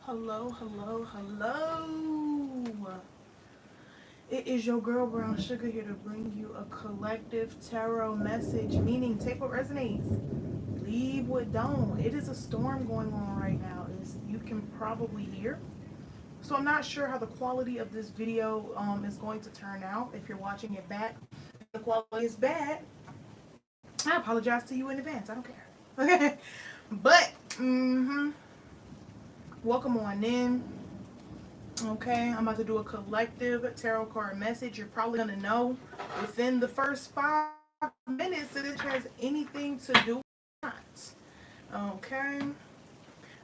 Hello, hello, hello. It is your girl Brown Sugar here to bring you a collective tarot message, meaning take what resonates, leave what don't. It is a storm going on right now, as you can probably hear. So I'm not sure how the quality of this video is going to turn out. If you're watching it back, the quality is bad. I apologize to you in advance. I don't care. Okay, but welcome on in. Okay, I'm about to do a collective tarot card message. You're probably going to know within the first 5 minutes that it has anything to do with not. Okay,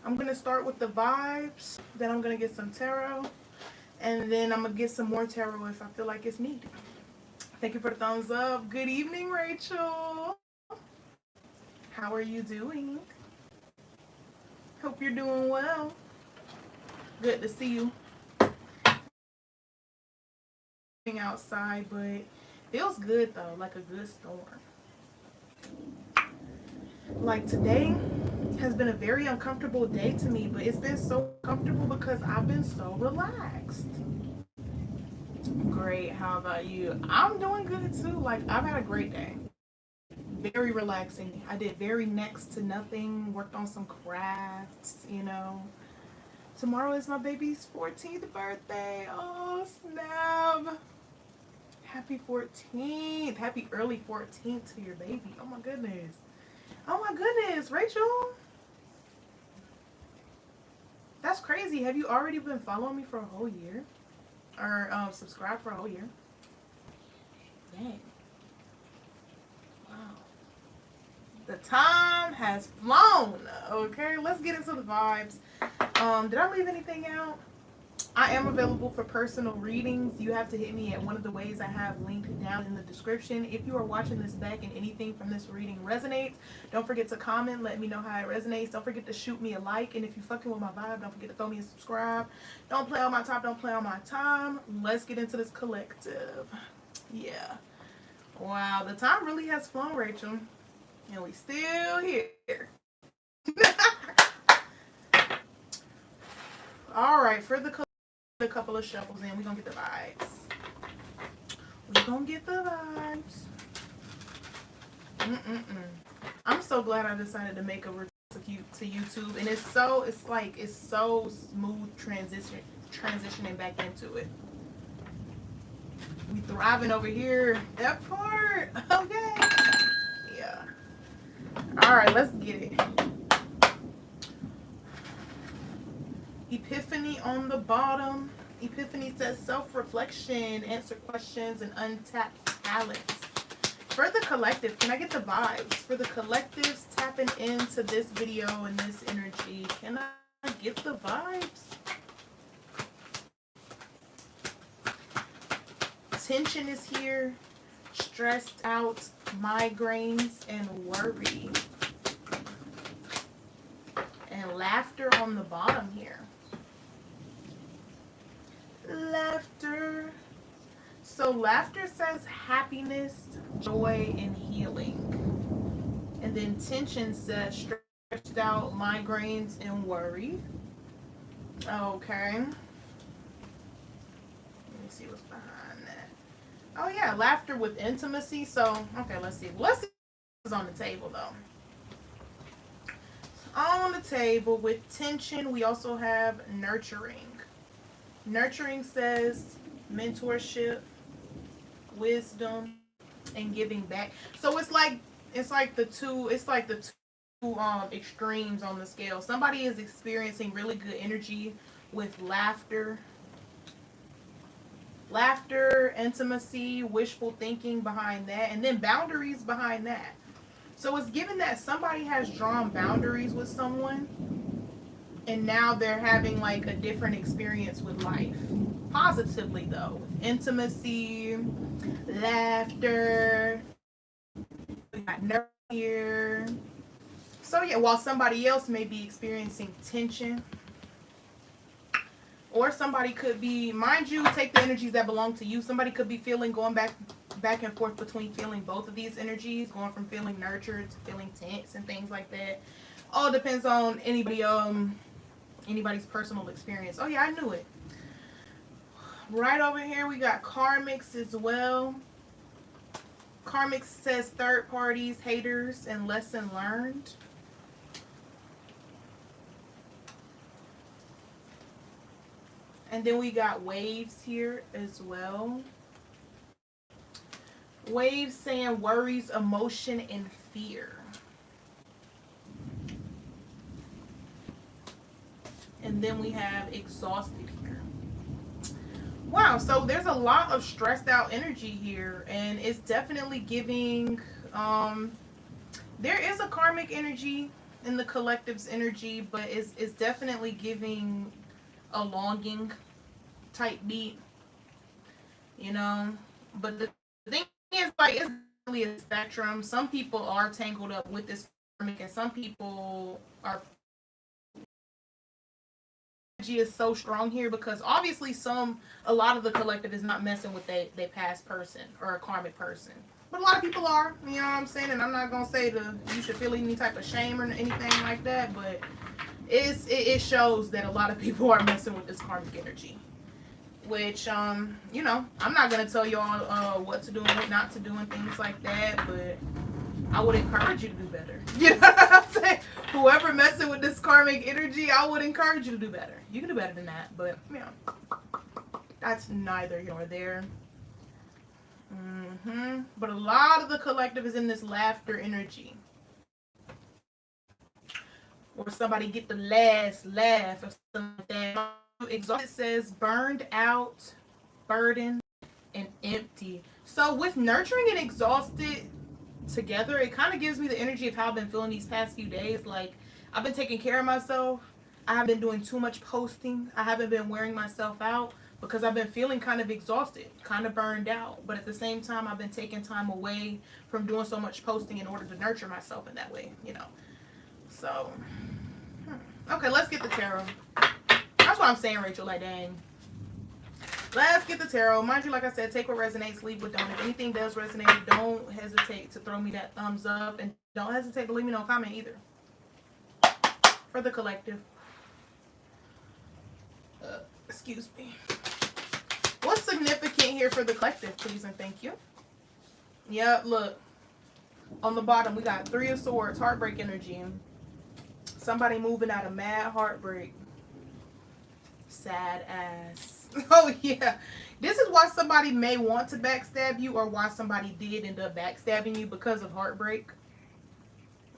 I'm going to start with the vibes, then I'm going to get some tarot, and then I'm going to get some more tarot if I feel like it's needed. Thank you for the thumbs up. Good evening, Rachel. How are you doing? Hope you're doing well. Good to see you. Outside, but feels good though, like a good storm. Like today has been a very uncomfortable day to me, but it's been so comfortable because I've been so relaxed. Great. How about you? I'm doing good too. Like I've had a great day. Very relaxing. I did very next to nothing, worked on some crafts. Tomorrow is my baby's 14th birthday. Oh, snap. Happy 14th. Happy early 14th to your baby. Oh my goodness. Oh my goodness, Rachel. That's crazy. Have you already been following me for a whole year? Or subscribed for a whole year? Dang. Wow. The time has flown. Okay, let's get into the vibes. Did I leave anything out? I am available for personal readings. You have to hit me at one of the ways I have linked down in the description. If you are watching this back and anything from this reading resonates, don't forget to comment. Let me know how it resonates. Don't forget to shoot me a like. And if you're fucking with my vibe, don't forget to throw me a subscribe. Don't play on my top. Don't play on my time. Let's get into this collective. Yeah. Wow. The time really has flown, Rachel. And we still here. All right. For the a couple of shuffles in. We're going to get the vibes. We're going to get the vibes. I'm so glad I decided to make a return to YouTube. And it's so smooth transitioning back into it. We thriving over here. That part. Okay. Yeah. All right, let's get it. Epiphany on the bottom. Epiphany says self-reflection, answer questions, and untapped talents. For the collective, can I get the vibes? For the collectives tapping into this video and this energy, can I get the vibes? Tension is here, stressed out, migraines, and worry. And laughter on the bottom here. Laughter. So laughter says happiness, joy, and healing. And then tension says stretched out, migraines, and worry. Okay. Let me see what's behind that. Oh yeah, laughter with intimacy. So, okay, let's see. Let's see what's on the table though. On the table with tension, we also have nurturing. Nurturing says mentorship, wisdom, and giving back. So it's like the two extremes on the scale. Somebody is experiencing really good energy with laughter, intimacy, wishful thinking behind that, and then boundaries behind that. So it's given that somebody has drawn boundaries with someone, and now they're having like a different experience with life. Positively though. Intimacy, laughter, we got nerve here. So yeah, while somebody else may be experiencing tension, or somebody could be, mind you, take the energies that belong to you. Somebody could be feeling, going back and forth between feeling both of these energies, going from feeling nurtured to feeling tense and things like that. All depends on anybody anybody's personal experience. Oh yeah, I knew it. Right over here we got karmics as well. Karmics says third parties, haters, and lesson learned. And then we got waves here as well. Waves saying worries, emotion, and fear. And then we have exhausted here. Wow, so there's a lot of stressed out energy here, and it's definitely giving there is a karmic energy in the collective's energy, but it's definitely giving a longing type beat, you know. But the thing is, like, it's really a spectrum. Some people are tangled up with this karmic, and some people are energy is so strong here because obviously a lot of the collective is not messing with they past person or a karmic person, but a lot of people are, you know what I'm saying. And I'm not gonna say you should feel any type of shame or anything like that, but it shows that a lot of people are messing with this karmic energy, which you know, I'm not gonna tell y'all what to do and what not to do and things like that, but I would encourage you to do better. You know what I'm saying? Whoever messing with this karmic energy, I would encourage you to do better. You can do better than that, but you know, that's neither here nor there. But a lot of the collective is in this laughter energy, or somebody get the last laugh or something like that. Exhausted says burned out, burdened, and empty. So with nurturing and exhausted together, it kind of gives me the energy of how I've been feeling these past few days. Like, I've been taking care of myself. I haven't been doing too much posting. I haven't been wearing myself out because I've been feeling kind of exhausted, kind of burned out. But at the same time, I've been taking time away from doing so much posting in order to nurture myself in that way, you know. So, okay, let's get the tarot. That's what I'm saying, Rachel. Like, dang. Let's get the tarot. Mind you, like I said, take what resonates, leave what don't. If anything does resonate, don't hesitate to throw me that thumbs up. And don't hesitate to leave me no comment either. For the collective. Excuse me. What's significant here for the collective, please and thank you? Yep, look. On the bottom, we got Three of Swords, heartbreak energy. Somebody moving out of mad heartbreak. Sad ass. Oh yeah, this is why somebody may want to backstab you, or why somebody did end up backstabbing you, because of heartbreak.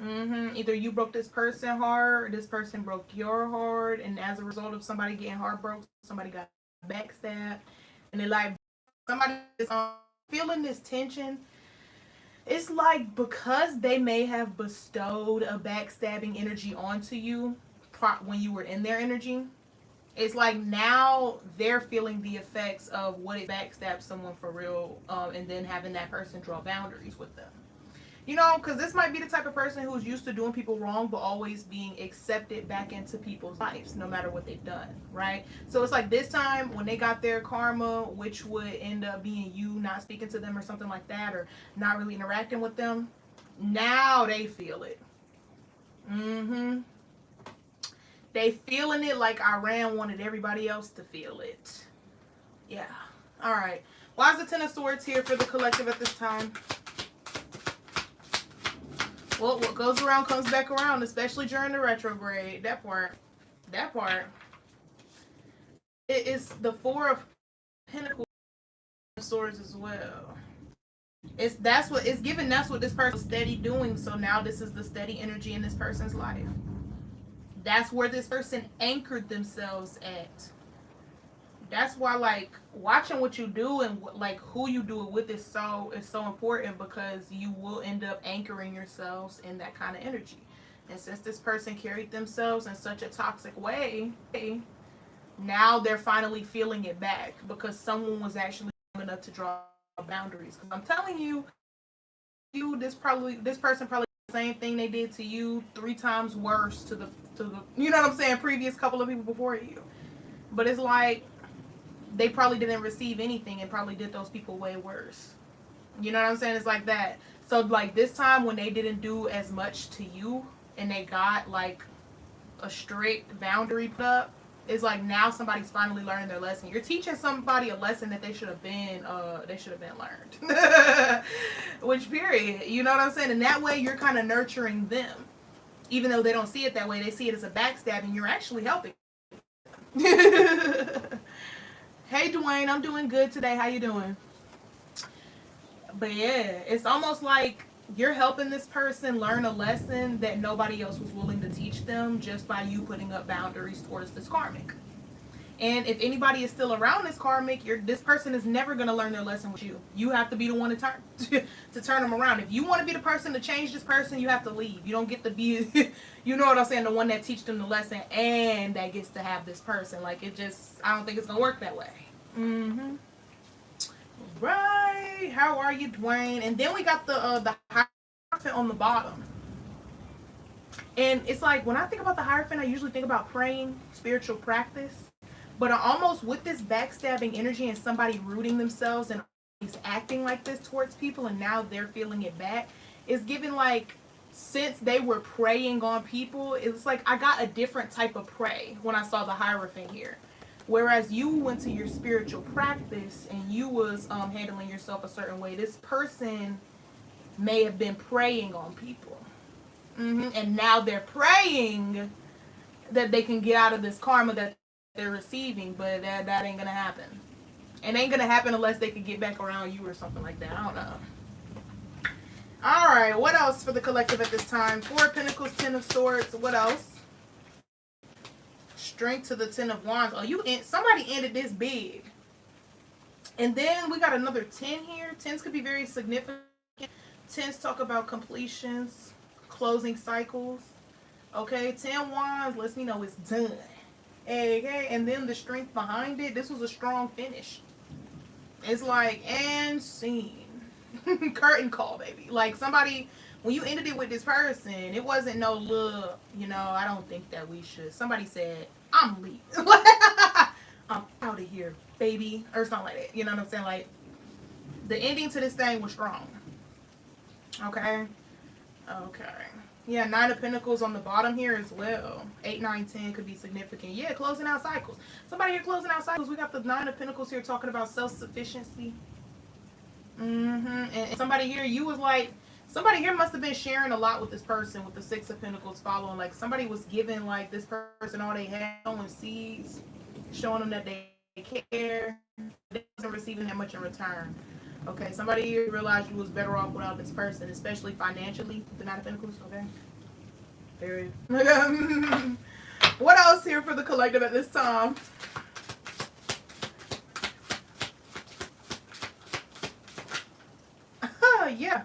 Either you broke this person heart, or this person broke your heart, and as a result of somebody getting heartbroken, somebody got backstabbed, and they like somebody is feeling this tension. It's like because they may have bestowed a backstabbing energy onto you when you were in their energy. It's like now they're feeling the effects of what it backstabs someone for real, and then having that person draw boundaries with them. You know, because this might be the type of person who's used to doing people wrong, but always being accepted back into people's lives, no matter what they've done, right? So it's like this time when they got their karma, which would end up being you not speaking to them or something like that, or not really interacting with them, now they feel it. They feeling it like Iran wanted everybody else to feel it. Yeah. All right. Why is the Ten of Swords here for the collective at this time? Well, what goes around comes back around, especially during the retrograde. That part. It is the Four of Pentacles and Swords as well. That's what this person's steady doing. So now this is the steady energy in this person's life. That's where this person anchored themselves at. That's why, like, watching what you do and like who you do it with is so important, because you will end up anchoring yourselves in that kind of energy. And since this person carried themselves in such a toxic way, now they're finally feeling it back because someone was actually enough to draw boundaries. Because I'm telling you, this person probably did the same thing they did to you 3 times worse to the you know what I'm saying, previous couple of people before you. But it's like they probably didn't receive anything and probably did those people way worse. You know what I'm saying? It's like that. So like this time when they didn't do as much to you and they got like a strict boundary put up, it's like now somebody's finally learning their lesson. You're teaching somebody a lesson that they should have been learned. Which period, you know what I'm saying? And that way you're kind of nurturing them. Even though they don't see it that way, they see it as a backstabbing. You're actually helping. Hey Dwayne, I'm doing good today. How you doing? But yeah, it's almost like you're helping this person learn a lesson that nobody else was willing to teach them just by you putting up boundaries towards this karmic. And if anybody is still around this karmic, this person is never going to learn their lesson with you. You have to be the one to turn them around. If you want to be the person to change this person, you have to leave. You don't get to be, you know what I'm saying, the one that teach them the lesson and that gets to have this person. Like, I don't think it's going to work that way. Mm-hmm. Right. How are you, Dwayne? And then we got the Hierophant on the bottom. And it's like, when I think about the Hierophant, I usually think about praying, spiritual practice. But almost with this backstabbing energy and somebody rooting themselves and acting like this towards people and now they're feeling it back, it's given like, since they were preying on people, it's like I got a different type of prey when I saw the Hierophant here. Whereas you went to your spiritual practice and you was handling yourself a certain way, this person may have been preying on people. And now they're praying that they can get out of this karma that they're receiving, but that ain't gonna happen. It ain't gonna happen unless they can get back around you or something like that. I don't know. Alright, what else for the collective at this time? 4 of Pentacles, 10 of Swords. What else? Strength to the 10 of Wands. Oh, somebody ended this big. And then we got another 10 here. 10s could be very significant. 10s talk about completions, closing cycles. Okay, 10 Wands lets me know it's done. Okay, and then the strength behind it. This was a strong finish. It's like, and scene. Curtain call, baby. Like somebody, when you ended it with this person, it wasn't no look, I don't think that we should. Somebody said, I'm leaving. I'm out of here, baby. Or something like that. You know what I'm saying? Like, the ending to this thing was strong. Okay? Okay. Yeah, 9 of Pentacles on the bottom here as well. 8, 9, 10 could be significant. Yeah, closing out cycles. Somebody here closing out cycles. We got the 9 of Pentacles here talking about self-sufficiency. And somebody here, somebody here must have been sharing a lot with this person with the 6 of Pentacles following. Like, somebody was giving, like, this person all they had, sowing seeds, showing them that they care. They wasn't receiving that much in return. Okay, somebody here realized you was better off without this person, especially financially. The 9 of Pentacles, okay? Period. What else here for the collective at this time? Yeah.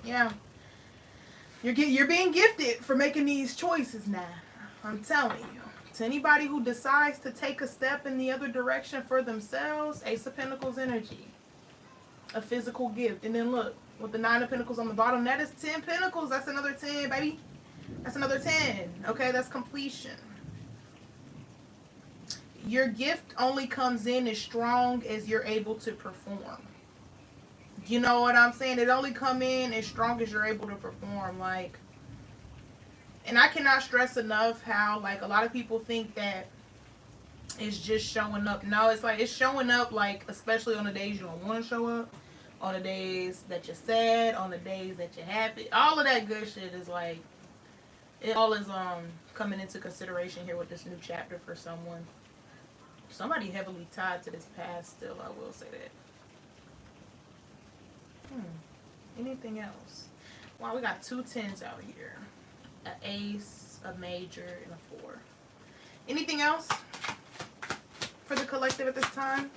Yeah. You're being gifted for making these choices now. I'm telling you. To anybody who decides to take a step in the other direction for themselves, Ace of Pentacles energy. A physical gift. And then look, with the 9 of Pentacles on the bottom, that is 10 Pentacles. That's another 10, baby. That's another 10. Okay, that's completion. Your gift only comes in as strong as you're able to perform. You know what I'm saying? It only come in as strong as you're able to perform. Like, and I cannot stress enough how, like, a lot of people think that it's just showing up. No, it's like, it's showing up, like, especially on the days you don't want to show up, on the days that you're sad, on the days that you're happy. All of that good shit is, like, it all is coming into consideration here with this new chapter for someone. Somebody heavily tied to this past still, I will say that. Anything else? Wow, we got 2 10s out here. An ace, a major, and a 4. Anything else for the collective at this time?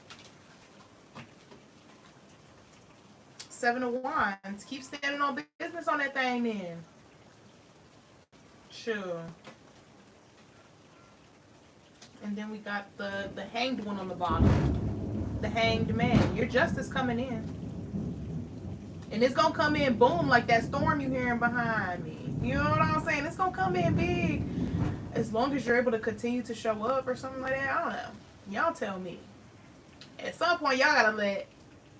7 of Wands. Keep standing on business on that thing then. Sure. And then we got the hanged one on the bottom. The hanged man. Your justice coming in. And it's going to come in boom like that storm you hearing behind me. You know what I'm saying? It's going to come in big. As long as you're able to continue to show up or something like that. I don't know. Y'all tell me. At some point, y'all got to let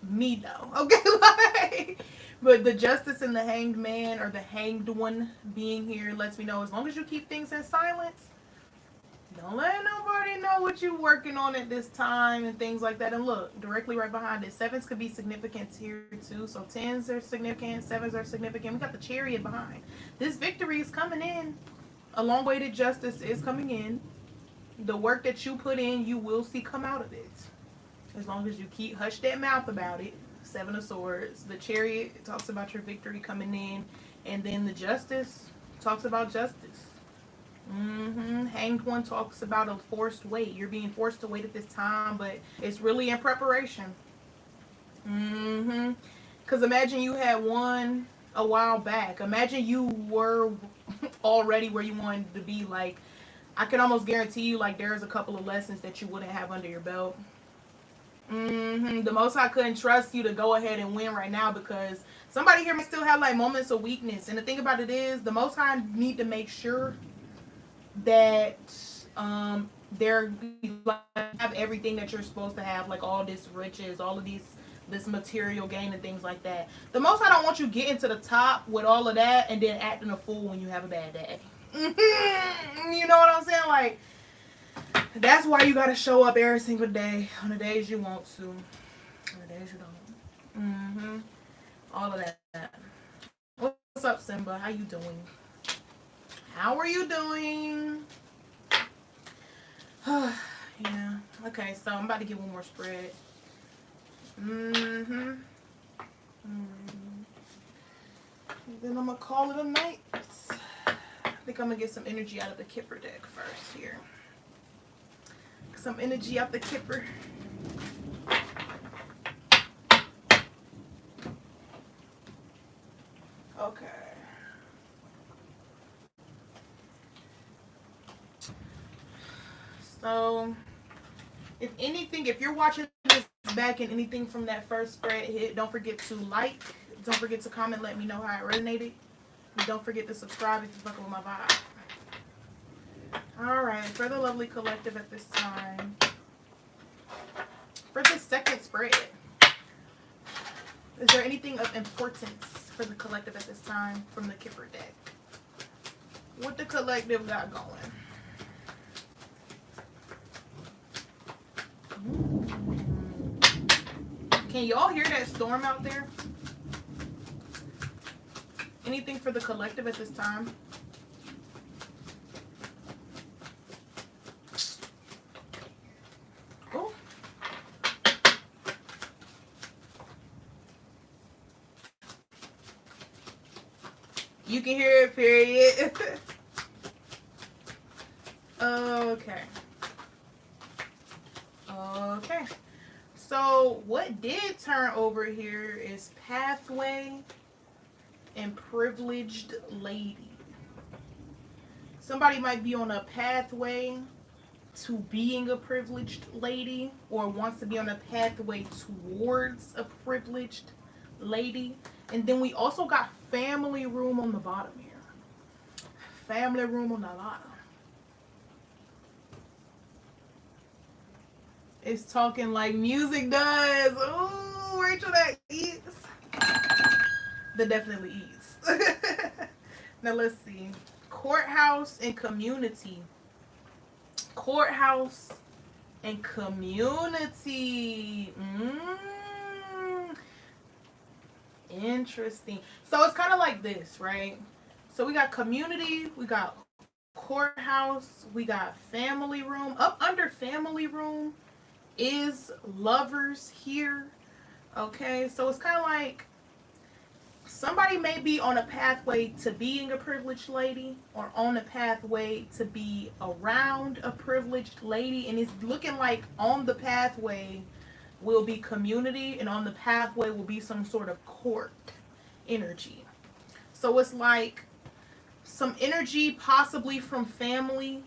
me know. Okay? Like, But the Justice and the Hanged Man, or the Hanged One, being here lets me know as long as you keep things in silence, don't let nobody know what you're working on at this time and things like that. And look, directly right behind it, sevens could be significant here too. So tens are significant, sevens are significant. We got the Chariot behind. This victory is coming in. A long-awaited justice is coming in. The work that you put in, you will see come out of it. As long as you keep hush that mouth about it. Seven of Swords. The Chariot talks about your victory coming in. And then the Justice talks about justice. Hanged One talks about a forced wait. You're being forced to wait at this time, but it's really in preparation. Because imagine you had one a while back. Imagine you were already where you wanted to be. Like, I can almost guarantee you, like, there's a couple of lessons that you wouldn't have under your belt. The Most High couldn't trust you to go ahead and win right now because somebody here may still have, like, moments of weakness. And the thing about it is, the Most High need to make sure that they're have everything that you're supposed to have, like all this riches, all of this material gain and things like that. The Most High don't want you getting to the top with all of that and then acting a fool when you have a bad day. You know what I'm saying? Like, that's why you gotta show up every single day on the days you want to, on the days you don't. All of that. What's up, Simba? How you doing? How are you doing? Yeah. Okay, so I'm about to get one more spread. Then I'm gonna call it a night. I think I'm gonna get some energy out of the Kipper deck first here. Some energy out the Kipper. Okay. So, if anything, if you're watching this back and anything from that first spread hit, don't forget to like, don't forget to comment, let me know how it resonated. And don't forget to subscribe if you're fucking with my vibe. Alright, for the lovely collective at this time, for the second spread, is there anything of importance for the collective at this time from the Kipper deck? What the collective got going? Can y'all hear that storm out there? Anything for the collective at this time? Oh. You can hear it, period. Okay. Okay. So what did turn over here is pathway and privileged lady. Somebody might be on a pathway to being a privileged lady or wants to be on a pathway towards a privileged lady. And then we also got family room on the bottom here. Family room on the bottom. It's talking like music does. Ooh, Rachel, that eats. That definitely eats. Now let's see. Courthouse and community. Courthouse and community. Interesting. So it's kind of like this, right? So we got community, we got courthouse, we got family room. Up under family room is lovers here. Okay, so it's kind of like somebody may be on a pathway to being a privileged lady or on a pathway to be around a privileged lady, and it's looking like on the pathway will be community and on the pathway will be some sort of court energy. So it's like some energy possibly from family,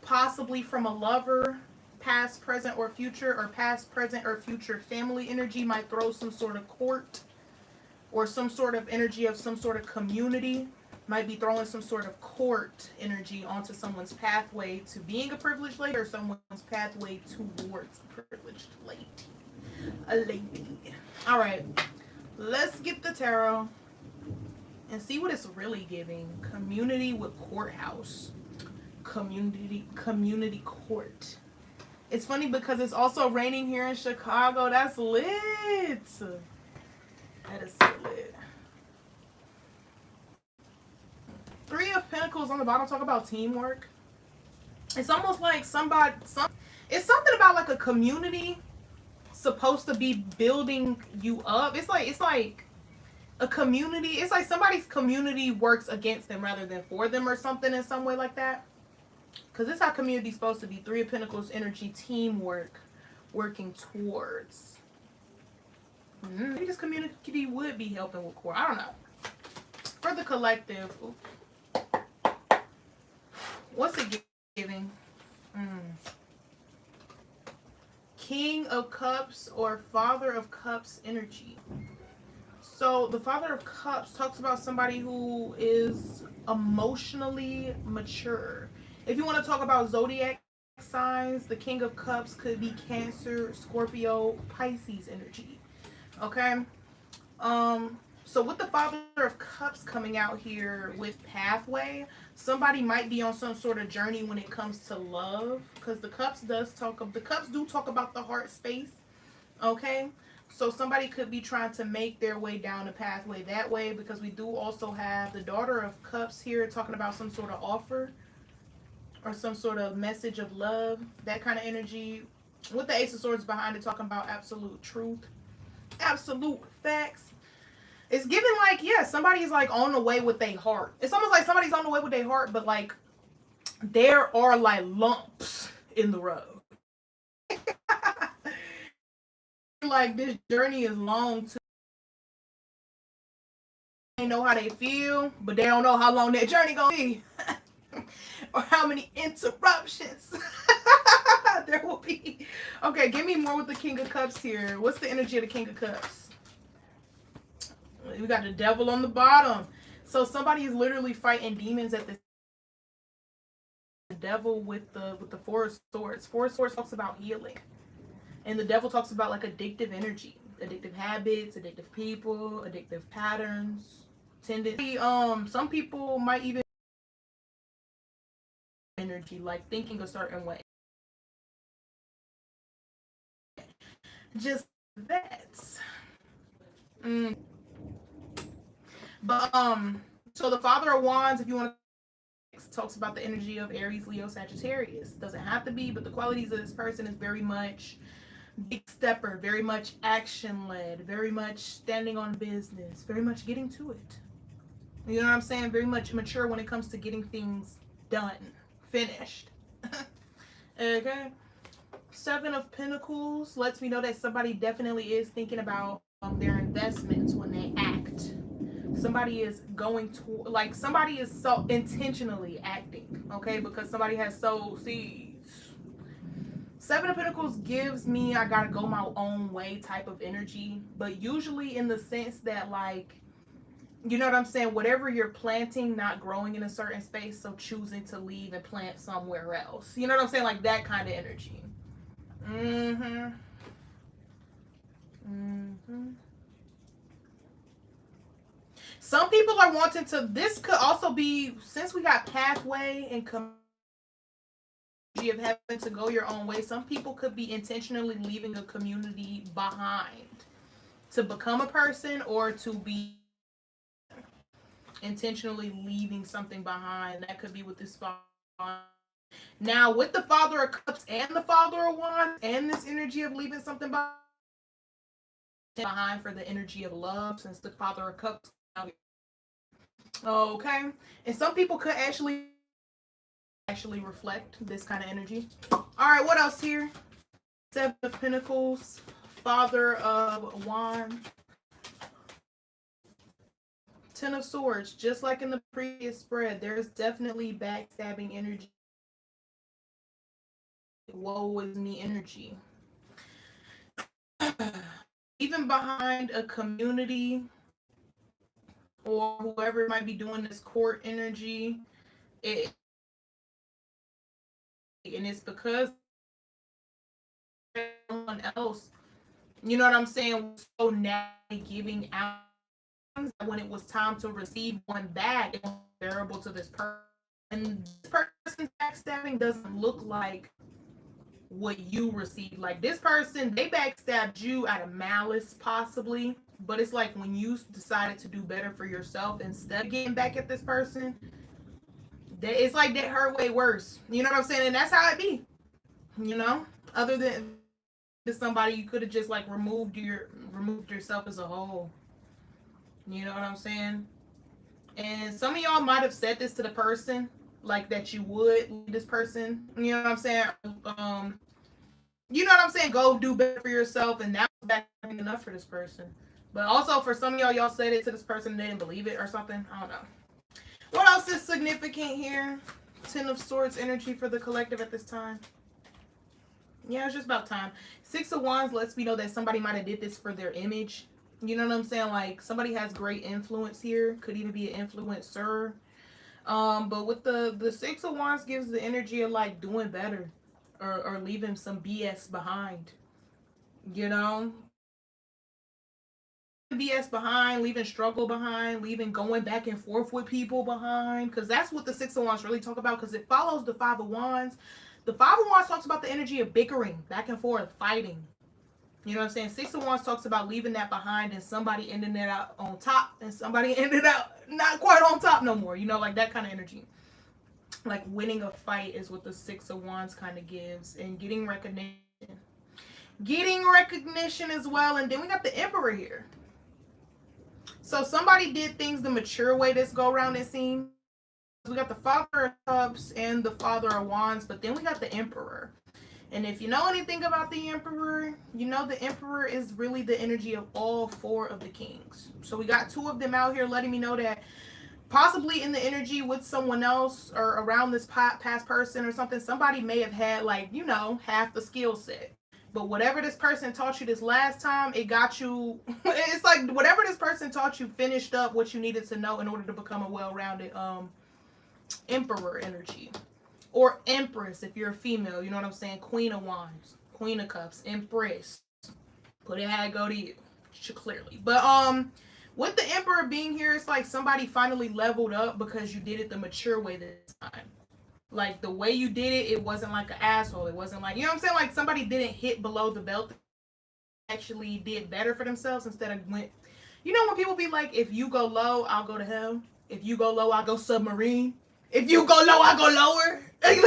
possibly from a lover, past, present, or future, or past, present, or future family energy might throw some sort of court or some sort of energy of some sort of community, might be throwing some sort of court energy onto someone's pathway to being a privileged lady or someone's pathway towards a privileged lady. A lady. All right. Let's get the tarot and see what it's really giving. Community with courthouse. Community court. It's funny because it's also raining here in Chicago. That's lit. That is so lit. Three of Pentacles on the bottom talk about teamwork. It's almost like it's something about like a community supposed to be building you up. It's like a community. It's like somebody's community works against them rather than for them or something in some way like that. Because this is how community's supposed to be. Three of Pentacles energy, teamwork, working towards. Maybe this community would be helping with core. I don't know. For the collective, what's it giving? King of Cups or Father of Cups energy. So the Father of Cups talks about somebody who is emotionally mature. If you want to talk about zodiac signs, the King of Cups could be Cancer, Scorpio, Pisces energy. Okay? So with the Father of Cups coming out here with pathway, somebody might be on some sort of journey when it comes to love, because the cups do talk about the heart space. Okay? So somebody could be trying to make their way down the pathway that way, because we do also have the Daughter of Cups here talking about some sort of offer or some sort of message of love, that kind of energy. With the Ace of Swords behind it talking about absolute truth, absolute facts. It's given like, yeah, somebody's like on the way with their heart. It's almost like somebody's on the way with their heart, but like there are like lumps in the road. Like this journey is long too. They know how they feel, but they don't know how long that journey gonna be. Or how many interruptions there will be. Okay, give me more with the King of Cups here. What's the energy of the King of Cups? We got the Devil on the bottom. So somebody is literally fighting demons at the Devil with the Four of Swords. Four of Swords talks about healing. And the Devil talks about like addictive energy, addictive habits, addictive people, addictive patterns, tendency. Some people might even energy, like thinking a certain way. Just that. But so the Father of Wands, if you want to, talks about the energy of Aries, Leo, Sagittarius. Doesn't have to be, but the qualities of this person is very much big stepper, very much action led, very much standing on business, very much getting to it. You know what I'm saying? Very much mature when it comes to getting things done, finished. Okay. Seven of Pentacles lets me know that somebody definitely is thinking about their investments when they act. Somebody is going to, like, somebody is so intentionally acting, okay? Because somebody has sowed seeds. Seven of Pentacles gives me I gotta go my own way type of energy, but usually in the sense that, like, you know what I'm saying? Whatever you're planting, not growing in a certain space, so choosing to leave and plant somewhere else. You know what I'm saying? Like that kind of energy. Some people are wanting to, this could also be, since we got pathway and of having to go your own way, some people could be intentionally leaving a community behind to become a person, or to be intentionally leaving something behind. That could be with this father. Now with the Father of Cups and the Father of Wands and this energy of leaving something behind for the energy of love, since the Father of Cups. Okay, and some people could actually reflect this kind of energy. All right, what else here? Seven of Pentacles, Father of Wands, Ten of Swords. Just like in the previous spread, there's definitely backstabbing energy. Woe is me energy. Even behind a community or whoever might be doing this court energy, and it's because someone else You know what I'm saying? So now giving out when it was time to receive one back, it was bearable to this person. And this person's backstabbing doesn't look like what you received. Like this person, they backstabbed you out of malice, possibly. But it's like when you decided to do better for yourself instead of getting back at this person, it's like that hurt way worse. You know what I'm saying? And that's how it be. You know, other than somebody, you could have just like removed yourself as a whole. You know what I'm saying? And some of y'all might have said this to the person, like that you would leave this person. You know what I'm saying? You know what I'm saying? Go do better for yourself, and that was back enough for this person. But also for some of y'all said it to this person, and they didn't believe it or something. I don't know. What else is significant here? Ten of Swords energy for the collective at this time. Yeah, it's just about time. Six of Wands lets me know that somebody might have did this for their image. You know what I'm saying? Like somebody has great influence here. Could even be an influencer. But with the Six of Wands gives the energy of like doing better or leaving some BS behind. You know? BS behind, leaving struggle behind, leaving going back and forth with people behind. Because that's what the Six of Wands really talk about, because it follows the Five of Wands. The Five of Wands talks about the energy of bickering, back and forth, fighting. You know what I'm saying? Six of Wands talks about leaving that behind and somebody ending it out on top and somebody ended up not quite on top no more. You know, like that kind of energy. Like winning a fight is what the Six of Wands kind of gives, and getting recognition. Getting recognition as well. And then we got the Emperor here. So somebody did things the mature way this go around, it seems. We got the Father of Cups and the Father of Wands, but then we got the Emperor. And if you know anything about the Emperor, you know the Emperor is really the energy of all four of the kings. So we got two of them out here letting me know that possibly in the energy with someone else or around this past person or something, somebody may have had like, you know, half the skill set. But whatever this person taught you this last time, it got you, it's like whatever this person taught you finished up what you needed to know in order to become a well-rounded Emperor energy. Or Empress if you're a female, you know what I'm saying? Queen of Wands, Queen of Cups, Empress. Put it how it go to you, clearly. But with the Emperor being here, it's like somebody finally leveled up because you did it the mature way this time. Like the way you did it, it wasn't like an asshole. It wasn't like, you know what I'm saying? Like somebody didn't hit below the belt, actually did better for themselves instead of went, you know, when people be like, if you go low, I'll go to hell. If you go low, I'll go submarine. If you go low, I'll go lower.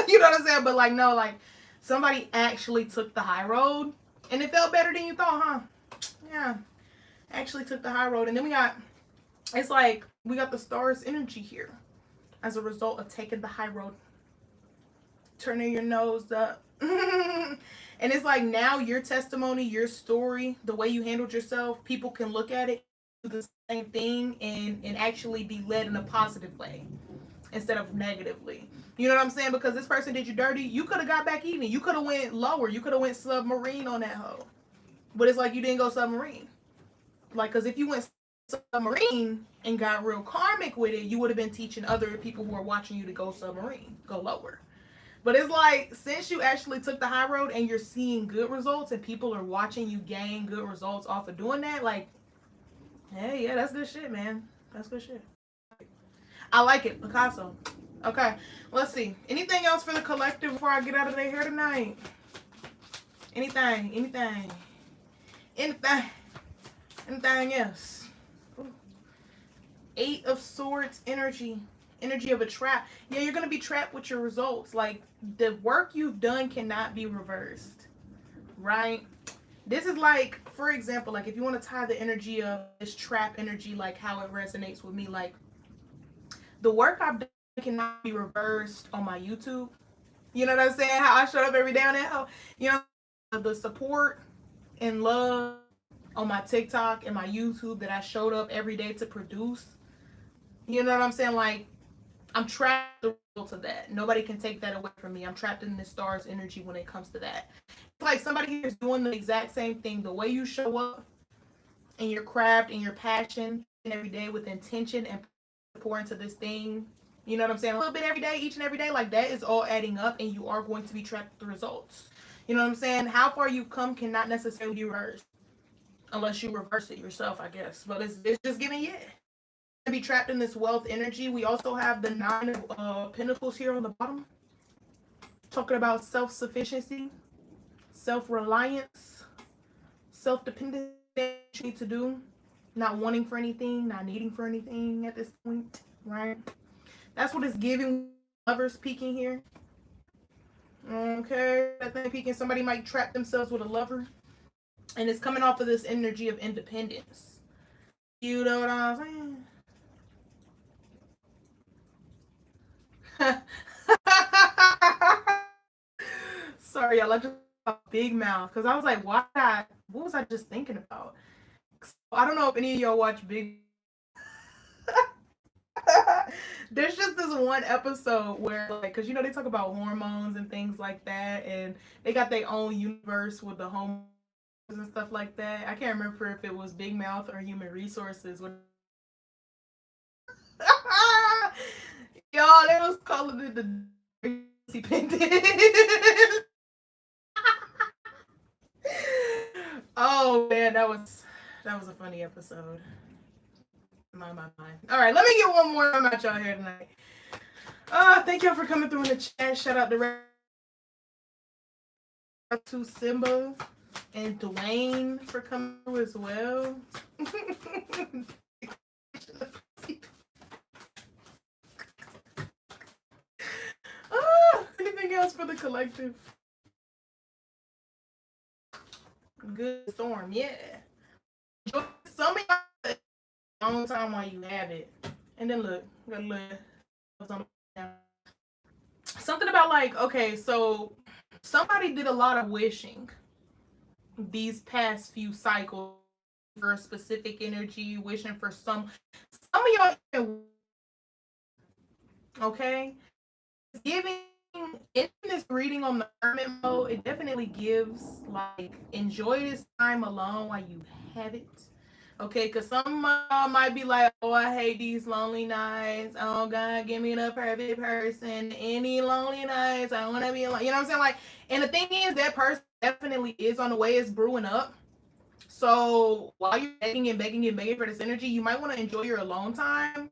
You know what I'm saying? But like, no, like somebody actually took the high road and it felt better than you thought, huh? Yeah. Actually took the high road. And then we got, it's like, we got the stars energy here as a result of taking the high road. Turning your nose up. And it's like now your testimony, your story, the way you handled yourself, people can look at it, do the same thing, and actually be led in a positive way instead of negatively. You know what I'm saying? Because this person did you dirty, you could have got back even. You could have went lower. You could have went submarine on that hoe. But it's like you didn't go submarine. Like, because if you went submarine and got real karmic with it, you would have been teaching other people who are watching you to go submarine, go lower. But it's like, since you actually took the high road and you're seeing good results and people are watching you gain good results off of doing that, like, hey, yeah, that's good shit, man. That's good shit. I like it. Picasso. Okay, let's see. Anything else for the collective before I get out of their hair tonight? Anything else? Ooh. Eight of Swords energy of a trap. Yeah, you're gonna be trapped with your results. Like the work you've done cannot be reversed, right? This is like, for example, like if you want to tie the energy of this trap energy, like how it resonates with me, like the work I've done cannot be reversed on my YouTube. You know what I'm saying? How I showed up every day on that, how, you know, the support and love on my TikTok and my YouTube that I showed up every day to produce. You know what I'm saying? Like, I'm trapped to that. Nobody can take that away from me. I'm trapped in the stars energy when it comes to that. It's like somebody here is doing the exact same thing. The way you show up in your craft and your passion and every day with intention and pour into this thing. You know what I'm saying? A little bit every day, each and every day, like that is all adding up, and you are going to be tracked with the results. You know what I'm saying? How far you've come cannot necessarily be reversed. unless you reverse it yourself, I guess. But it's just giving, yeah. To be trapped in this wealth energy. We also have the 9 of Pentacles here on the bottom, talking about self-sufficiency, self-reliance, self-dependence. What you need to do, not wanting for anything, not needing for anything at this point, right? That's what it's giving. Lovers peeking here. Okay, that thing peeking. Somebody might trap themselves with a lover, and it's coming off of this energy of independence. You know what I'm saying? Sorry, y'all. I just big mouth because I was like, what was I just thinking about? I don't know if any of y'all watch Big. There's just this one episode where, like, because they talk about hormones and things like that, and they got their own universe with the hormones and stuff like that. I can't remember if it was Big Mouth or Human Resources. Y'all, they was calling it the pendant. Oh man, that was a funny episode. My mind. All right, let me get one more about y'all here tonight. Thank y'all for coming through in the chat. Shout out to Simba and Dwayne for coming through as well. Anything else for the collective? Good storm, yeah. Enjoy some of y'all a long time while you have it. And then look, something about, like, okay, so somebody did a lot of wishing these past few cycles for a specific energy, wishing for some of y'all, okay? Giving in this reading on the hermit mode, it definitely gives, like, enjoy this time alone while you have it. Okay, because some might be like, oh, I hate these lonely nights. Oh, God, give me the perfect person. Any lonely nights, I want to be alone. You know what I'm saying? Like, and the thing is, that person definitely is on the way. It's brewing up. So while you're begging and begging and begging for this energy, you might want to enjoy your alone time.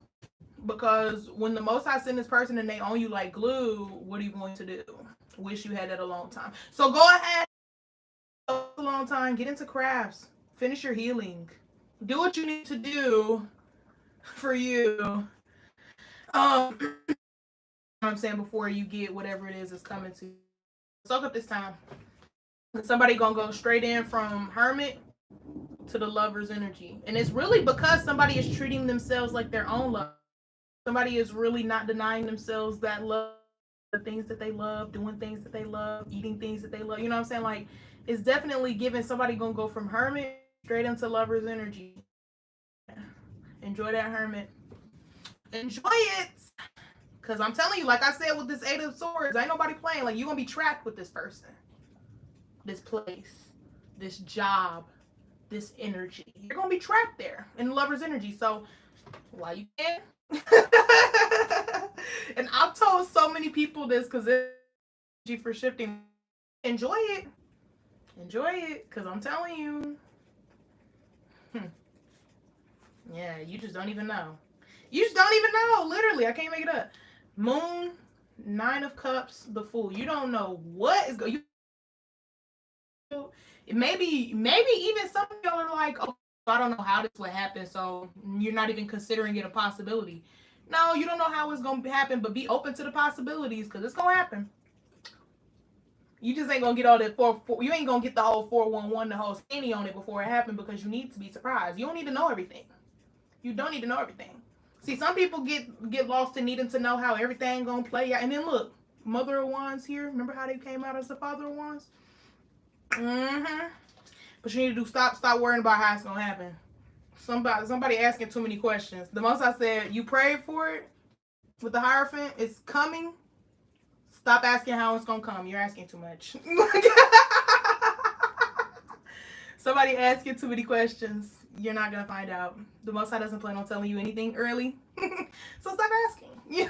Because when the Most High send this person and they own you like glue, what are you going to do? Wish you had that alone time. So go ahead, alone time. Get into crafts. Finish your healing. Do what you need to do for you. I'm saying, before you get whatever it is that's coming to you. Soak up this time. Somebody gonna go straight in from hermit to the lover's energy, and it's really because somebody is treating themselves like their own love. Somebody is really not denying themselves that love, the things that they love, doing things that they love, eating things that they love. You know what I'm saying? Like, it's definitely giving. Somebody gonna go from hermit straight into lover's energy. Enjoy that hermit. Enjoy it. Because I'm telling you, like I said with this 8 of Swords, ain't nobody playing. Like, you're going to be trapped with this person, this place, this job, this energy. You're going to be trapped there in the lover's energy. So, while you can. And I've told so many people this because it's energy for shifting. Enjoy it. Enjoy it. Because I'm telling you. Yeah, you just don't even know. You just don't even know. Literally, I can't make it up. Moon, 9 of Cups, the Fool. You don't know what is going. Maybe even some of y'all are like, oh, I don't know how this would happen, so you're not even considering it a possibility. No, you don't know how it's going to happen, but be open to the possibilities, because it's going to happen. You just ain't going to get all that you ain't going to get the whole 411, the whole skinny on it before it happened, because you need to be surprised. You don't need to know everything. You don't need to know everything. See, some people get lost in needing to know how everything gonna play out. And then look, Mother of Wands here. Remember how they came out as the Father of Wands? Mm-hmm. But you need to stop worrying about how it's gonna happen. Somebody asking too many questions. The Most I said, you prayed for it with the Hierophant. It's coming. Stop asking how it's gonna come. You're asking too much. Somebody asking too many questions. You're not gonna find out. The Most High doesn't plan on telling you anything early. So stop asking.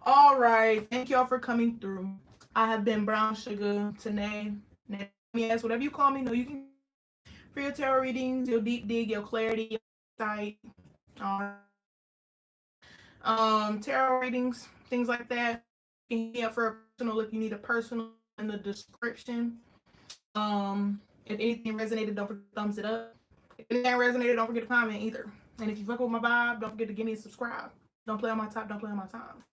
All right. Thank y'all for coming through. I have been Brown Sugar today. Yes, whatever you call me. No, you can for your tarot readings, your deep dig, your clarity, your insight, tarot readings, things like that. You can hit me up for a personal if you need a personal in the description. If anything resonated, don't forget to thumbs it up. If anything resonated, don't forget to comment either. And if you fuck with my vibe, don't forget to give me a subscribe. Don't play on my top, don't play on my time.